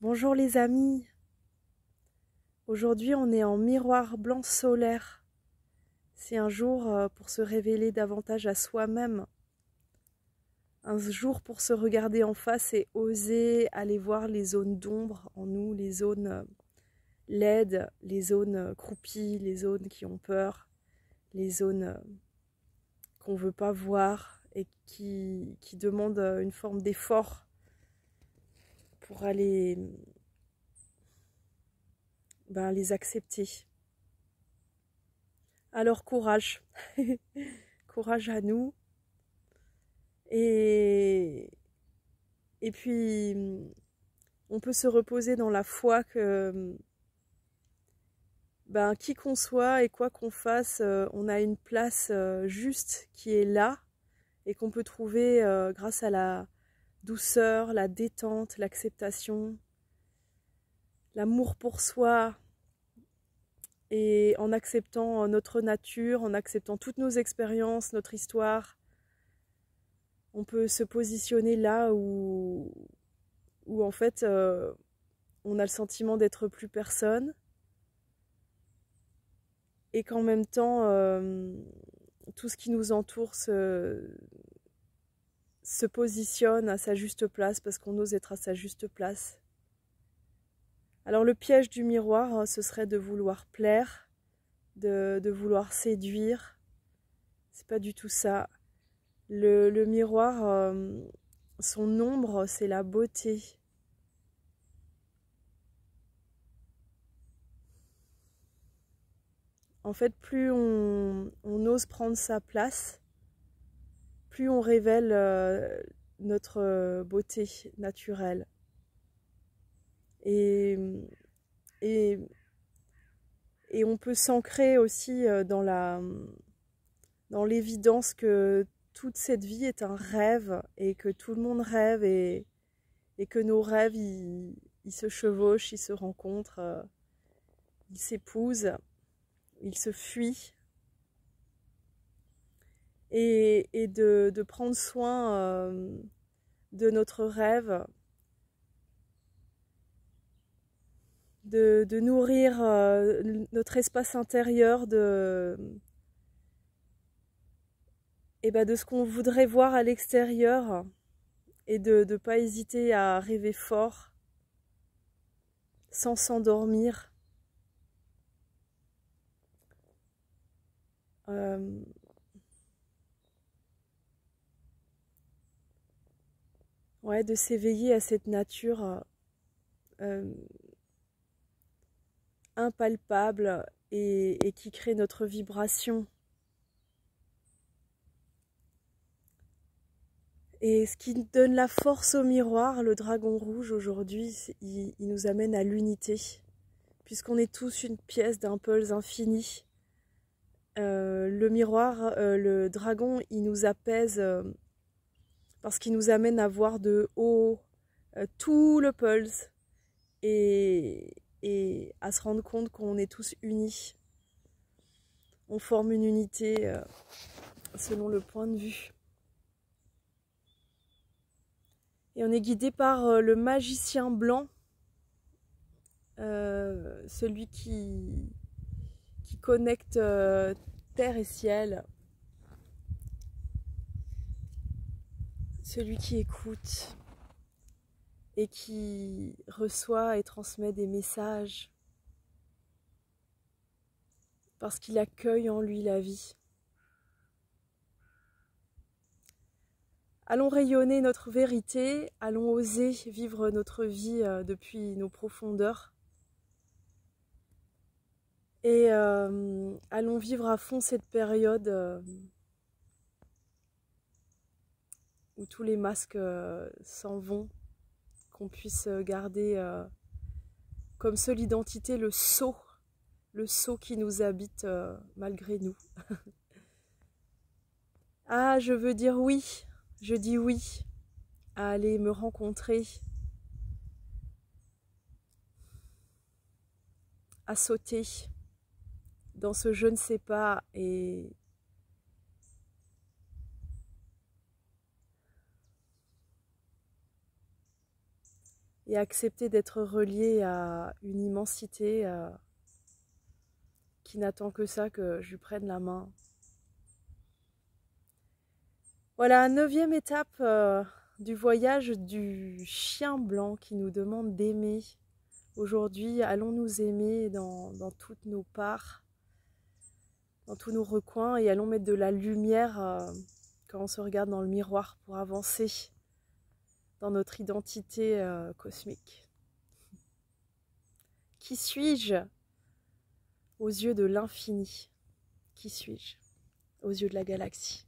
Bonjour les amis, aujourd'hui on est en miroir blanc solaire. C'est un jour pour se révéler davantage à soi-même, un jour pour se regarder en face et oser aller voir les zones d'ombre en nous, les zones laides, les zones croupies, les zones qui ont peur, les zones qu'on ne veut pas voir et qui demandent une forme d'effort pour aller les accepter. Alors courage, courage à nous. Et puis, on peut se reposer dans la foi que qui qu'on soit et quoi qu'on fasse, on a une place juste qui est là et qu'on peut trouver grâce à la douceur, la détente, l'acceptation, l'amour pour soi, et en acceptant notre nature, en acceptant toutes nos expériences, notre histoire. On peut se positionner là où en fait on a le sentiment d'être plus personne et qu'en même temps tout ce qui nous entoure se positionne à sa juste place parce qu'on ose être à sa juste place. Alors le piège du miroir, ce serait de vouloir plaire, de vouloir séduire. C'est pas du tout ça. Le miroir, son ombre, c'est la beauté. En fait, plus on ose prendre sa place, plus on révèle notre beauté naturelle. Et on peut s'ancrer aussi dans l'évidence que toute cette vie est un rêve et que tout le monde rêve et que nos rêves, ils se chevauchent, ils se rencontrent, ils s'épousent, ils se fuient. Et de prendre soin de notre rêve, de nourrir notre espace intérieur de ce qu'on voudrait voir à l'extérieur et de ne pas hésiter à rêver fort sans s'endormir. Ouais, de s'éveiller à cette nature impalpable et qui crée notre vibration. Et ce qui donne la force au miroir, le dragon rouge aujourd'hui, il nous amène à l'unité, puisqu'on est tous une pièce d'un pulse infini. Le miroir, le dragon, il nous apaise parce qu'il nous amène à voir de haut tout le pulse et à se rendre compte qu'on est tous unis. On forme une unité selon le point de vue. Et on est guidé par le magicien blanc, celui qui connecte terre et ciel, celui qui écoute et qui reçoit et transmet des messages parce qu'il accueille en lui la vie. Allons rayonner notre vérité, allons oser vivre notre vie depuis nos profondeurs et allons vivre à fond cette période où tous les masques s'en vont, qu'on puisse garder comme seule identité le sceau qui nous habite malgré nous. Ah, je veux dire oui, je dis oui à aller me rencontrer, à sauter dans ce je ne sais pas et et accepter d'être relié à une immensité qui n'attend que ça, que je lui prenne la main. Voilà, 9e étape du voyage du chien blanc qui nous demande d'aimer. Aujourd'hui, allons nous aimer dans toutes nos parts, dans tous nos recoins, et allons mettre de la lumière quand on se regarde dans le miroir pour avancer dans notre identité cosmique. Qui suis-je aux yeux de l'infini? Qui suis-je aux yeux de la galaxie?